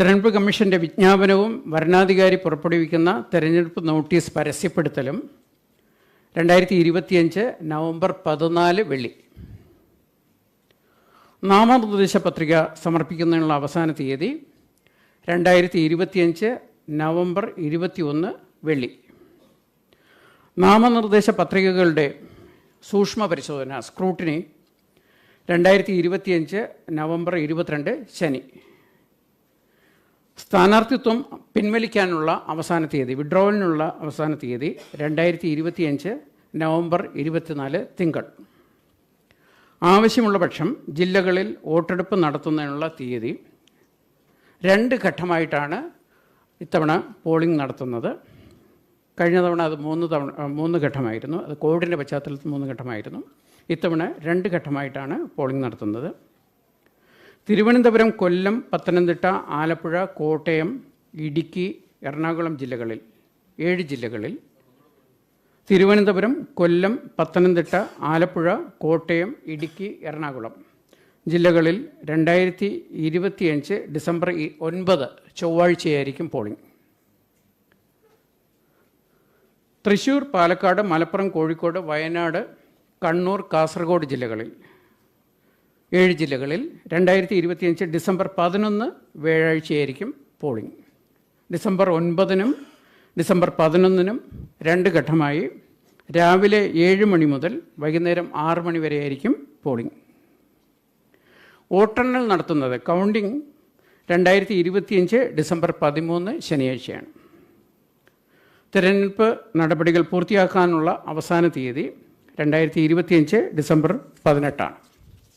തെരഞ്ഞെടുപ്പ് കമ്മീഷൻ്റെ വിജ്ഞാപനവും വരണാധികാരി പുറപ്പെടുവിക്കുന്ന തെരഞ്ഞെടുപ്പ് നോട്ടീസ് പരസ്യപ്പെടുത്തലും 2025 നവംബർ 14 വെള്ളി. നാമനിർദ്ദേശ പത്രിക സമർപ്പിക്കുന്നതിനുള്ള അവസാന തീയതി 2025 നവംബർ 21 വെള്ളി. നാമനിർദ്ദേശ പത്രികകളുടെ സൂക്ഷ്മ പരിശോധന സ്ക്രൂട്ടിനി 2025 നവംബർ 22 ശനി. സ്ഥാനാർത്ഥിത്വം പിൻവലിക്കാനുള്ള അവസാന തീയതി, വിഡ്രോവലിനുള്ള അവസാന തീയതി 2025 നവംബർ 24 തിങ്കൾ. ആവശ്യമുള്ള പക്ഷം ജില്ലകളിൽ വോട്ടെടുപ്പ് നടത്തുന്നതിനുള്ള തീയതി. 2 ഘട്ടമായിട്ടാണ് ഇത്തവണ പോളിംഗ് നടത്തുന്നത്. കഴിഞ്ഞ തവണ അത് 3 ഘട്ടമായിരുന്നു. അത് കോവിഡിൻ്റെ പശ്ചാത്തലത്തിൽ 3 ഘട്ടമായിരുന്നു. ഇത്തവണ 2 ഘട്ടമായിട്ടാണ് പോളിംഗ് നടത്തുന്നത്. തിരുവനന്തപുരം, കൊല്ലം, പത്തനംതിട്ട, ആലപ്പുഴ, കോട്ടയം, ഇടുക്കി, എറണാകുളം ജില്ലകളിൽ 7 ജില്ലകളിൽ, തിരുവനന്തപുരം, കൊല്ലം, പത്തനംതിട്ട, ആലപ്പുഴ, കോട്ടയം, ഇടുക്കി, എറണാകുളം ജില്ലകളിൽ 2025 ഡിസംബർ 9 ചൊവ്വാഴ്ചയായിരിക്കും പോളിംഗ്. തൃശ്ശൂർ, പാലക്കാട്, മലപ്പുറം, കോഴിക്കോട്, വയനാട്, കണ്ണൂർ, കാസർഗോഡ് ജില്ലകളിൽ 7 ജില്ലകളിൽ 2025 ഡിസംബർ 11 വ്യാഴാഴ്ചയായിരിക്കും പോളിംഗ്. ഡിസംബർ 9-നും ഡിസംബർ 11-നും 2 ഘട്ടമായി രാവിലെ 7 മണി മുതൽ വൈകുന്നേരം 6 മണി വരെയായിരിക്കും പോളിംഗ്. വോട്ടെണ്ണൽ നടത്തുന്നത് കൗണ്ടിംഗ് 2025 ഡിസംബർ 13 ശനിയാഴ്ചയാണ്. തിരഞ്ഞെടുപ്പ് നടപടികൾ പൂർത്തിയാക്കാനുള്ള അവസാന തീയതി 2025 ഡിസംബർ 18